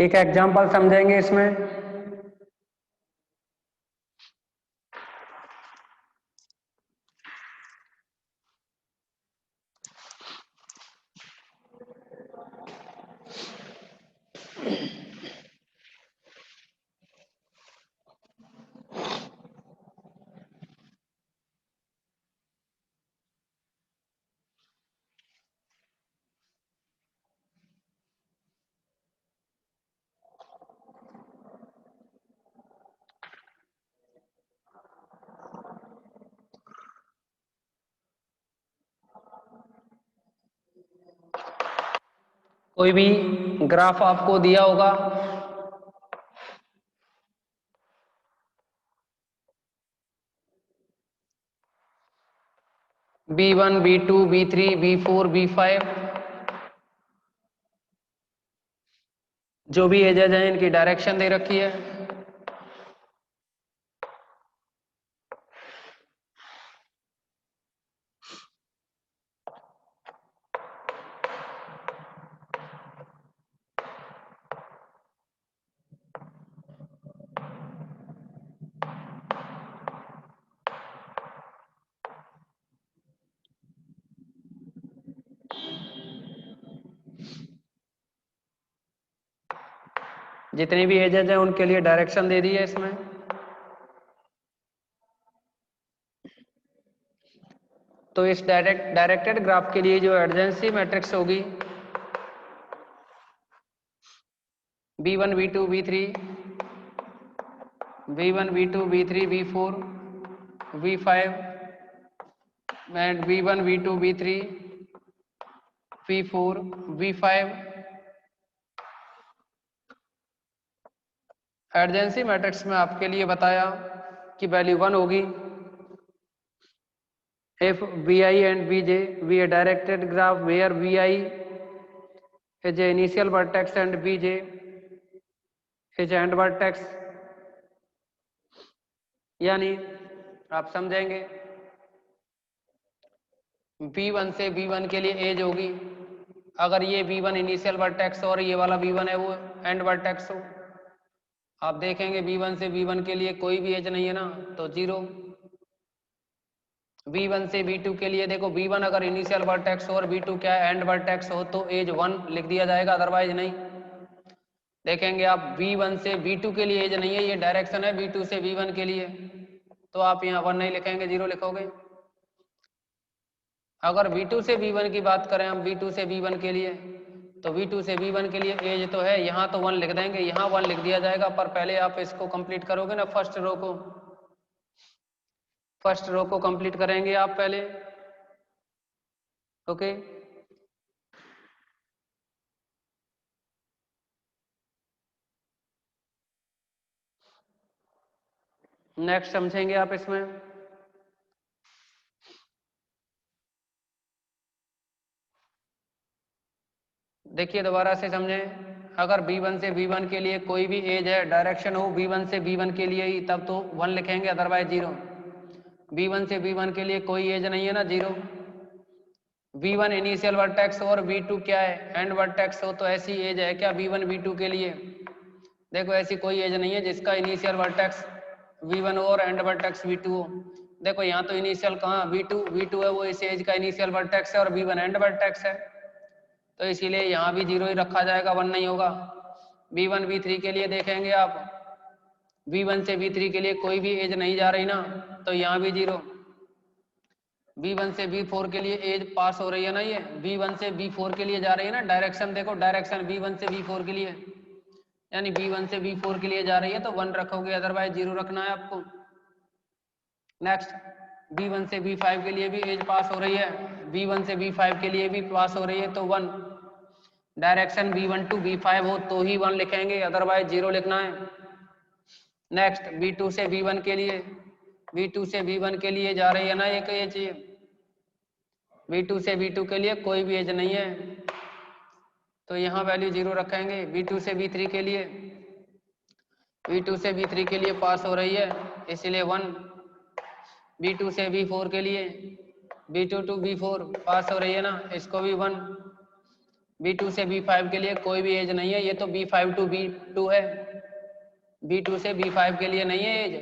एक एग्जाम्पल समझेंगे इसमें। कोई भी ग्राफ आपको दिया होगा, B1 B2 B3 B4 B5, जो भी एजेज हैं इनकी डायरेक्शन दे रखी है। जितनी भी एजेज हैं उनके लिए डायरेक्शन दे दी है इसमें। तो इस डायरेक्टेड ग्राफ के लिए जो एडजेंसी मैट्रिक्स होगी B1 B2 B3 B1 B2 B3 B4 B5 and B1 B2 B3 B4 B5, adjacency matrix में आपके लिए बताया कि वैल्यू 1 होगी if Vi and Vj be a directed graph where Vi is a initial vertex and Vj is end vertex, यानी आप समझेंगे V1 से V1 के लिए एज होगी, अगर ये V1 इनिशियल वर्टेक्स और ये वाला V1 है वो एंड वर्टेक्स हो। आप देखेंगे V1 से V1 के लिए कोई भी एज नहीं है ना, तो 0। V1 से V2 के लिए देखो, V1 अगर इनिशियल वर्टेक्स हो और V2 क्या है एंड वर्टेक्स हो तो एज 1 लिख दिया जाएगा, अदरवाइज नहीं। देखेंगे आप V1 से V2 के लिए एज नहीं है, ये डायरेक्शन है V2 से V1 के लिए, तो आप यहाँ 1 नहीं लिखेंगे, 0 लिखोगे। अगर V2 से V1 की बात करें हम, V2 से V1 के लिए, तो V2 से V1 के लिए एज तो है, यहाँ तो 1 लिख देंगे, यहाँ 1 लिख दिया जाएगा, पर पहले आप इसको कंप्लीट करोगे ना, फर्स्ट रो को कंप्लीट करेंगे आप पहले। ओके, नेक्स्ट समझेंगे आप इसमें। देखिए दोबारा से समझें, अगर B1 से B1 के लिए कोई भी एज है, डायरेक्शन हो B1 से B1 के लिए ही, तब तो 1 लिखेंगे, अदरवाइज 0। B1 से B1 के लिए कोई एज नहीं है ना, 0। V1 इनिशियल वर्टेक्स और V2 क्या है एंड वर्टेक्स हो, तो ऐसी एज है क्या V1 V2 के लिए? देखो ऐसी कोई एज नहीं है जिसका इनिशियल वर्टेक्स V1 और एंड वर्टेक्स V2 हो। देखो यहाँ तो इनिशियल कहाँ V2 है, वो इस एज का इनिशियल वर्टेक्स है और V1 एंड वर्टेक्स है, तो इसीलिए यहाँ भी 0 ही रखा जाएगा, 1 नहीं होगा। V1 V3 के लिए देखेंगे आप, V1 से V3 के लिए कोई भी एज नहीं जा रही ना, तो यहाँ भी 0। B1 से B4 के लिए एज पास हो रही है ना, ये B1 से B4 के लिए जा रही है ना, डायरेक्शन देखो, डायरेक्शन B1 से B4 के लिए, यानी B1 से B4 के लिए जा रही है, तो 1 रखोगे, अदरवाइज 0 रखना है आपको। नेक्स्ट, B1 से B5 के लिए भी एज पास हो रही है, B1 से B5 के लिए भी पास हो रही है, तो 1। डायरेक्शन B1 टू B5 हो तो ही 1 लिखेंगे, अदरवाइज 0 लिखना है। नेक्स्ट, B2 से B1 के लिए, B2 से B1 के लिए जा रही है ना एक एज, B2 से B2 के लिए कोई भी एज नहीं है, तो यहाँ वैल्यू 0 रखेंगे। B2 से B3 के लिए, B2 से B3 के लिए पास हो रही है, इसीलिए 1। B2 से B4 के लिए, B2 टू B4 पास हो रही है ना, इसको भी 1। B2 से B5 के लिए कोई भी एज नहीं है, ये तो B5 टू B2 है, B2 से B5 के लिए नहीं है एज,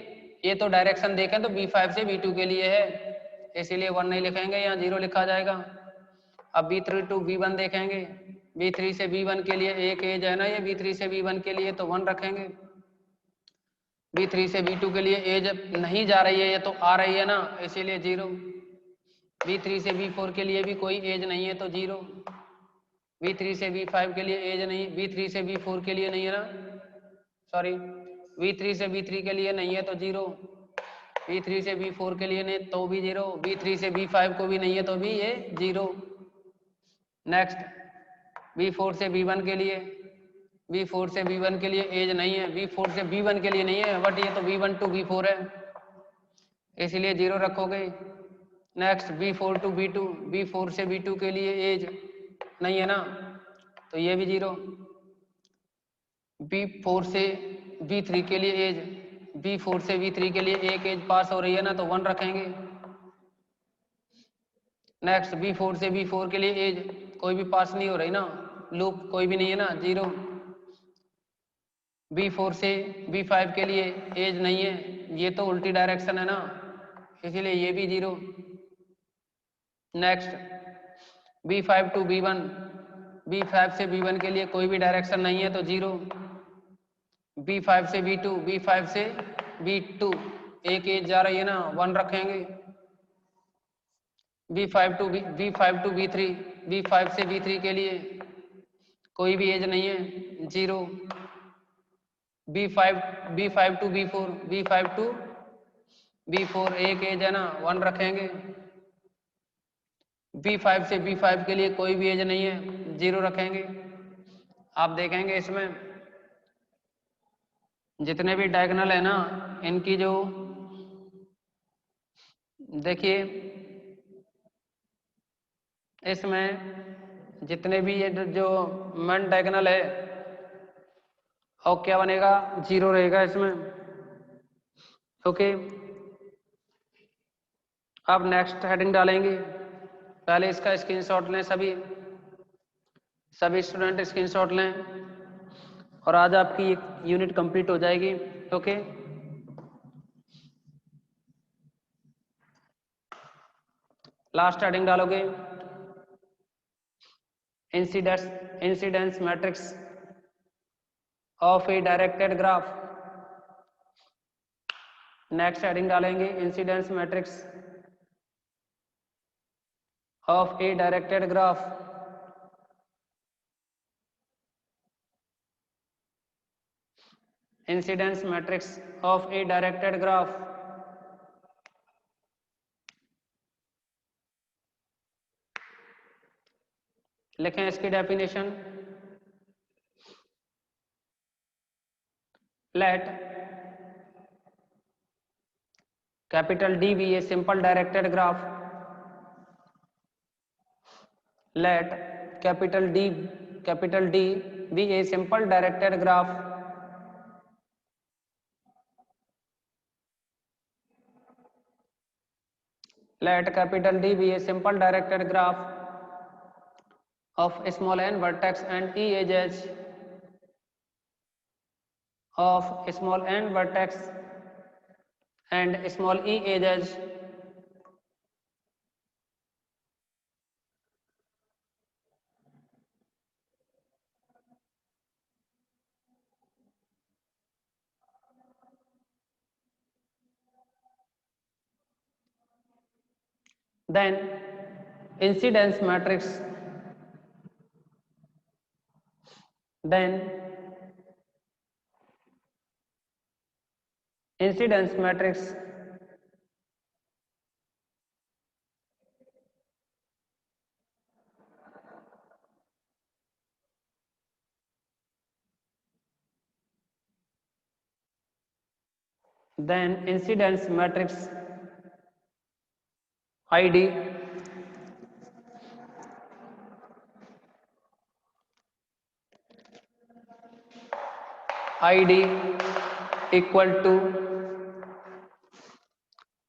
ये तो डायरेक्शन देखें तो B5 से B2 के लिए है, इसीलिए 1 नहीं लिखेंगे, यहाँ 0 लिखा जाएगा। अब B3 टू B1 देखेंगे, B3 से B1 के लिए एक एज है ना, ये B3 से B1 के लिए तो 1 रखेंगे। B3 से B2 के लिए एज नहीं जा रही है, ये तो आ रही है ना, इसीलिए 0। B3 से B4 के लिए भी कोई एज नहीं है तो 0। B3 से B5 के लिए एज नहीं, B3 से B4 के लिए नहीं है ना, सॉरी, B3 से B3 के लिए नहीं है तो 0, B3 से B4 के लिए नहीं तो भी 0, B3 से B5 को भी नहीं है तो भी ये 0। नेक्स्ट, B4 से B1 के लिए, B4 से B1 के लिए एज नहीं है, B4 से B1 के लिए नहीं है, बट ये तो B1 टू B4 है, इसलिए 0 रखोगे। Next, B4 to B2, B4 से B2 के लिए एज नहीं है ना, तो ये भी 0। B4 से B3 के लिए एज, B4 से B3 के लिए एक एज पास हो रही है ना, तो 1 रखेंगे। नेक्स्ट, B4 से B4 के लिए एज कोई भी पास नहीं हो रही ना, लूप कोई भी नहीं है ना, 0। B4 से B5 के लिए एज नहीं है, ये तो उल्टी डायरेक्शन है ना, इसीलिए ये भी 0। Next, B5 to B1, B5 से B1 के लिए कोई भी डायरेक्शन नहीं है तो 0। B5 से B2, B5 से B2 एक एज जा रही है ना, 1 रखेंगे। B5 टू B3, B5 से B3 के लिए कोई भी एज नहीं है, 0। B5 to B4, B5 to B4 एक एज है ना, 1 रखेंगे। B5 से B5 के लिए कोई भी एज नहीं है, 0 रखेंगे। आप देखेंगे इसमें जितने भी डायगोनल है ना, इनकी जो देखिए इसमें जितने भी ये जो मेन डायगोनल है, और क्या बनेगा, 0 रहेगा इसमें। ओके, अब नेक्स्ट हेडिंग डालेंगे, पहले इसका स्क्रीनशॉट लें, सभी स्टूडेंट स्क्रीनशॉट लें, और आज आपकी एक यूनिट कंप्लीट हो जाएगी। ओके, लास्ट हेडिंग डालोगे, incidence matrix of a directed graph. Next heading डालेंगे, incidence matrix of a directed graph. Incidence matrix of a directed graph. लिखें इसकी definition, let capital D be a simple directed graph. Let capital D be a simple directed graph. Let capital D be a simple directed graph of small n vertex and e edges of small n vertex and small e edges then incidence matrix ID equal to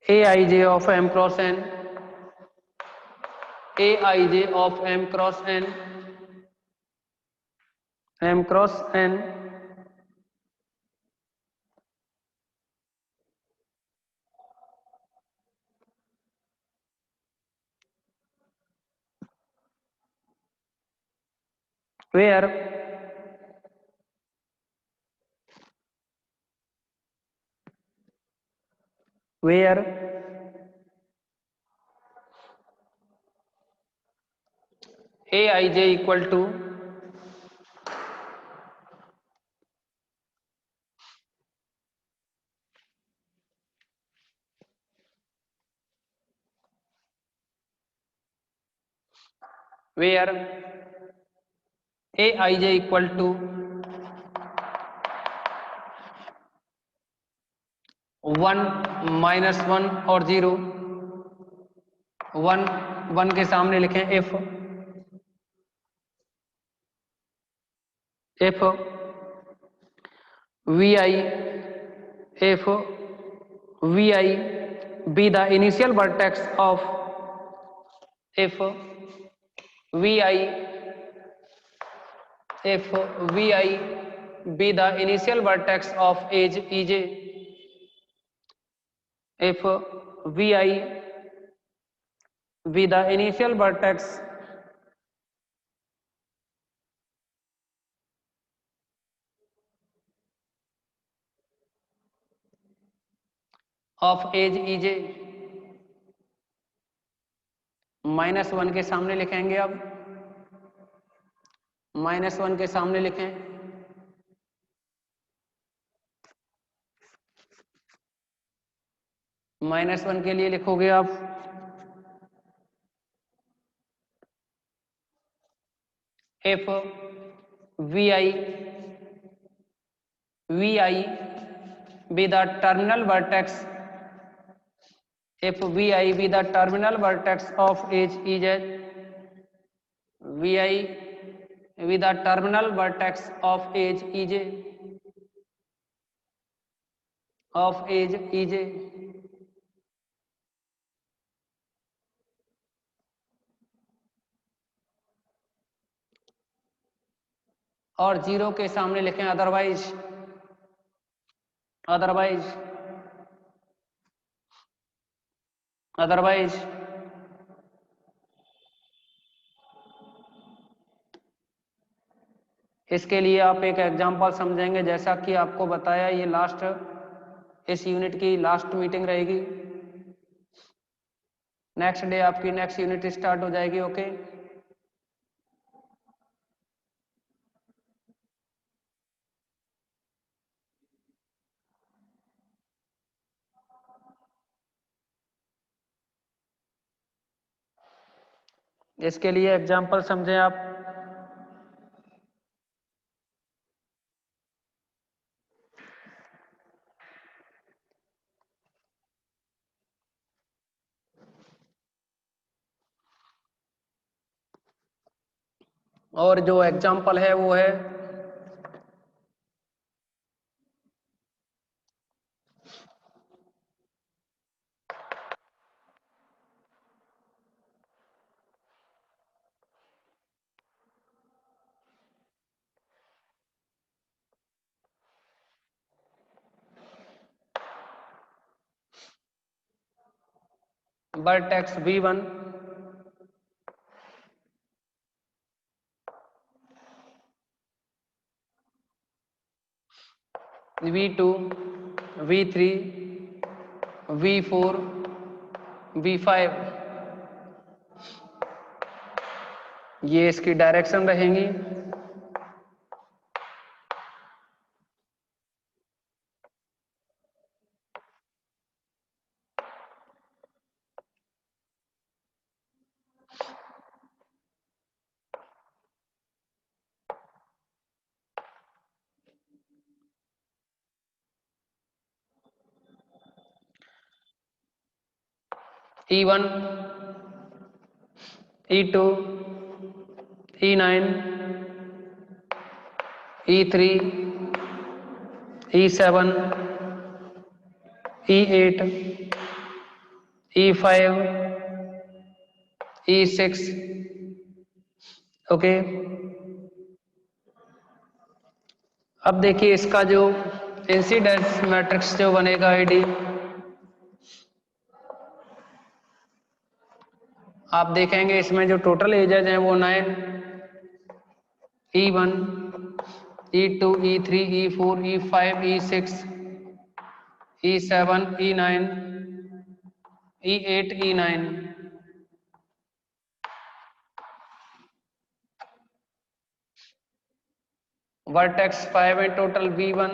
Aij of m cross n, Aij of m cross n m cross n where aij equal to where aij equal to 1 -1 और 0 1 1 के सामने लिखें if vi if vi be the initial vertex of if vi be the initial vertex of edge ej if vi be the initial vertex of edge ej -1 के सामने लिखेंगे अब -1 के सामने लिखें -1 के लिए लिखोगे आप if vi be the terminal vertex if vi be the terminal vertex of edge ez vi be the terminal vertex of edge ej और 0 के सामने लिखें अदरवाइज इसके लिए आप एक एग्जांपल समझेंगे जैसा कि आपको बताया ये लास्ट इस यूनिट की लास्ट मीटिंग रहेगी नेक्स्ट डे आपकी नेक्स्ट यूनिट स्टार्ट हो जाएगी ओके इसके लिए एग्जांपल समझें आप और जो एग्जांपल है वो है vertex v1 v2 v3 v4 v5 ये इसकी डायरेक्शन रहेंगी E1 E2 E9 E3 E7 E8 E5 E6 okay अब देखिए इसका जो इंसिडेंस मैट्रिक्स जो बनेगा आईडी, आप देखेंगे इसमें जो टोटल एजेज हैं वो 9, E1, E2, E3, E4, E5, E6, E7, E9, E8, E9। Vertex 5 in total, V1,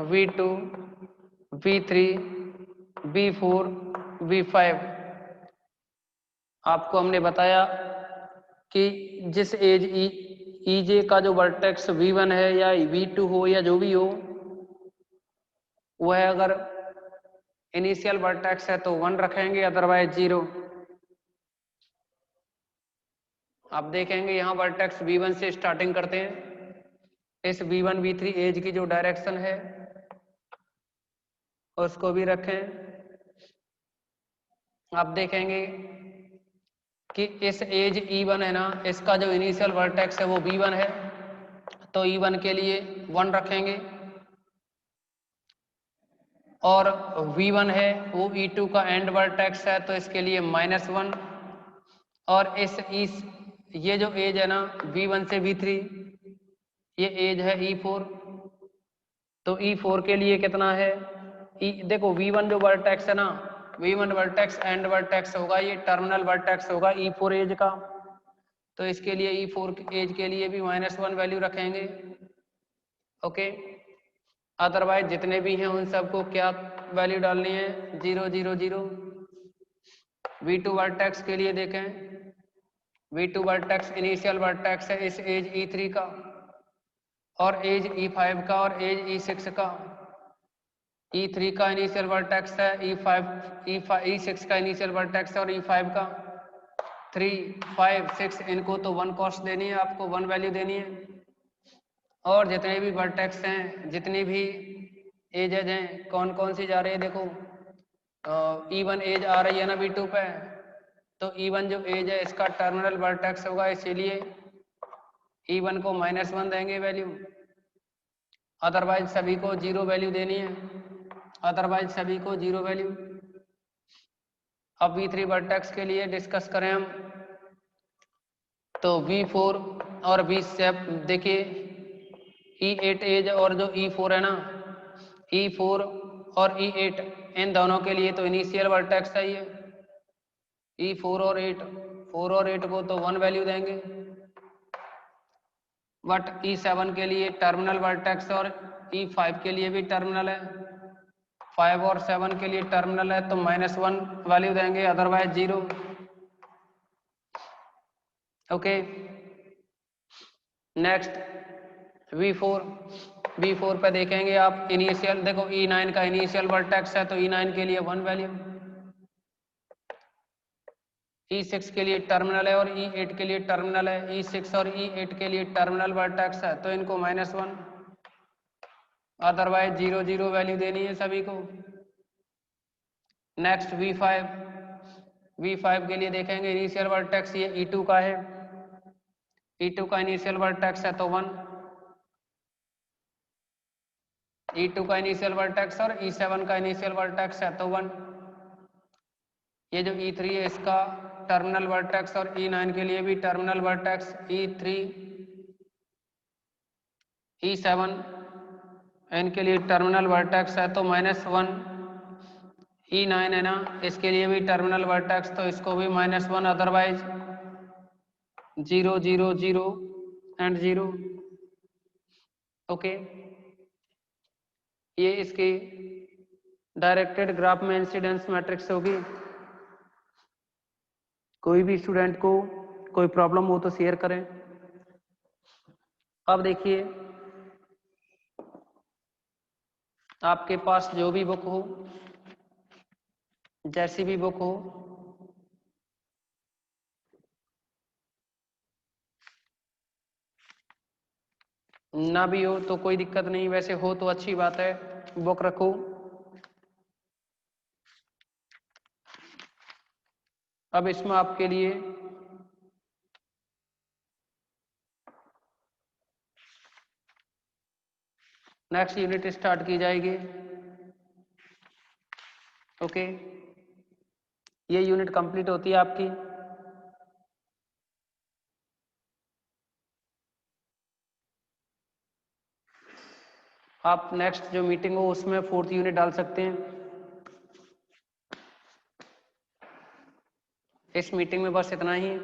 V2, V3, V4, V5। आपको हमने बताया कि जिस एज ईजे का जो वर्टेक्स V1 है या V2 हो या जो भी हो, वह अगर इनिशियल वर्टेक्स है तो 1 रखेंगे, अदरवाइज 0। आप देखेंगे यहाँ वर्टेक्स V1 से स्टार्टिंग करते हैं, इस V1 V3 एज की जो डायरेक्शन है उसको भी रखें। आप देखेंगे कि इस एज E1 है ना, इसका जो इनिशियल वर्टेक्स है वो V1 है, तो E1 के लिए 1 रखेंगे, और V1 है वो E2 का एंड वर्टेक्स है तो इसके लिए -1। और इस ये जो एज है ना V1 से V3, ये एज है E4, तो E4 के लिए कितना है, देखो V1 जो वर्टेक्स है ना, V1 वर्टेक्स एंड वर्टेक्स होगा, ये टर्मिनल वर्टेक्स होगा E4 एज का, तो इसके लिए E4 एज के लिए भी -1 वैल्यू रखेंगे। ओके, अदरवाइज जितने भी हैं उन सबको क्या वैल्यू डालनी है, 0 0 0। V2 वर्टेक्स के लिए देखें, V2 वर्टेक्स इनिशियल वर्टेक्स है इस एज E3 का, और एज E5 का, और एज E6 का। E3 का इनिशियल वर्टेक्स है, E6 का इनिशियल वर्टेक्स है, और E5 का। 3, 5, 6 इनको तो 1 कॉस्ट देनी है, आपको 1 वैल्यू देनी है। और जितने भी वर्टेक्स हैं, जितनी भी एजेज हैं, कौन कौन सी जा रही है, देखो E1 एज आ रही है ना V2 पे, तो E1 जो एज है इसका टर्मिनल वर्टेक्स होगा, इसीलिए E1 को -1 देंगे वैल्यू, अदरवाइज सभी को 0 वैल्यू देनी है, अदरवाइज सभी को 0 वैल्यू। अब V3 वर्टेक्स के लिए डिस्कस करें हम, तो V4 और V7 देखिए, E8 एज और जो E4 है ना, E4 और E8 इन दोनों के लिए तो इनिशियल वर्टेक्स है ये, E4 और 8, 4 और 8 को तो 1 वैल्यू देंगे, बट E7 के लिए टर्मिनल वर्टेक्स और E5 के लिए भी टर्मिनल है, 5 और 7 के लिए टर्मिनल है, तो -1 वैल्यू देंगे, अदरवाइज 0। ओके, नेक्स्ट V4 पे देखेंगे आप, इनिशियल देखो E9 का इनिशियल वर्टेक्स है, तो E9 के लिए 1 वैल्यू, E6 के लिए टर्मिनल है और E8 के लिए टर्मिनल है, E6 और E8 के लिए टर्मिनल वर्टेक्स है, तो इनको -1, अदरवाइज 0 0 वैल्यू देनी है सभी को। नेक्स्ट V5 के लिए देखेंगे, इनिशियल वर्टेक्स ये E2 का है, E2 का इनिशियल वर्टेक्स है तो 1, E2 का इनिशियल वर्टेक्स और E7 का इनिशियल वर्टेक्स है तो 1। ये जो E3 है इसका टर्मिनल वर्टेक्स, और E9 के लिए भी टर्मिनल वर्टेक्स, E3, E7 इनके लिए टर्मिनल वर्टेक्स है तो -1। E9 है ना, इसके लिए भी टर्मिनल वर्टेक्स, तो इसको भी -1, अदरवाइज 0 0 0 एंड 0। ओके, ये इसकी डायरेक्टेड ग्राफ में इंसिडेंस मैट्रिक्स होगी। कोई भी स्टूडेंट को कोई प्रॉब्लम हो तो शेयर करें। अब देखिए, आपके पास जो भी बुक हो, जैसी भी बुक हो, ना भी हो तो कोई दिक्कत नहीं, वैसे हो तो अच्छी बात है, बुक रखो। अब इसमें आपके लिए नेक्स्ट यूनिट स्टार्ट की जाएगी। ओके, ये यूनिट कंप्लीट होती है आपकी। आप नेक्स्ट जो मीटिंग हो उसमें 4th यूनिट डाल सकते हैं। इस मीटिंग में बस इतना ही।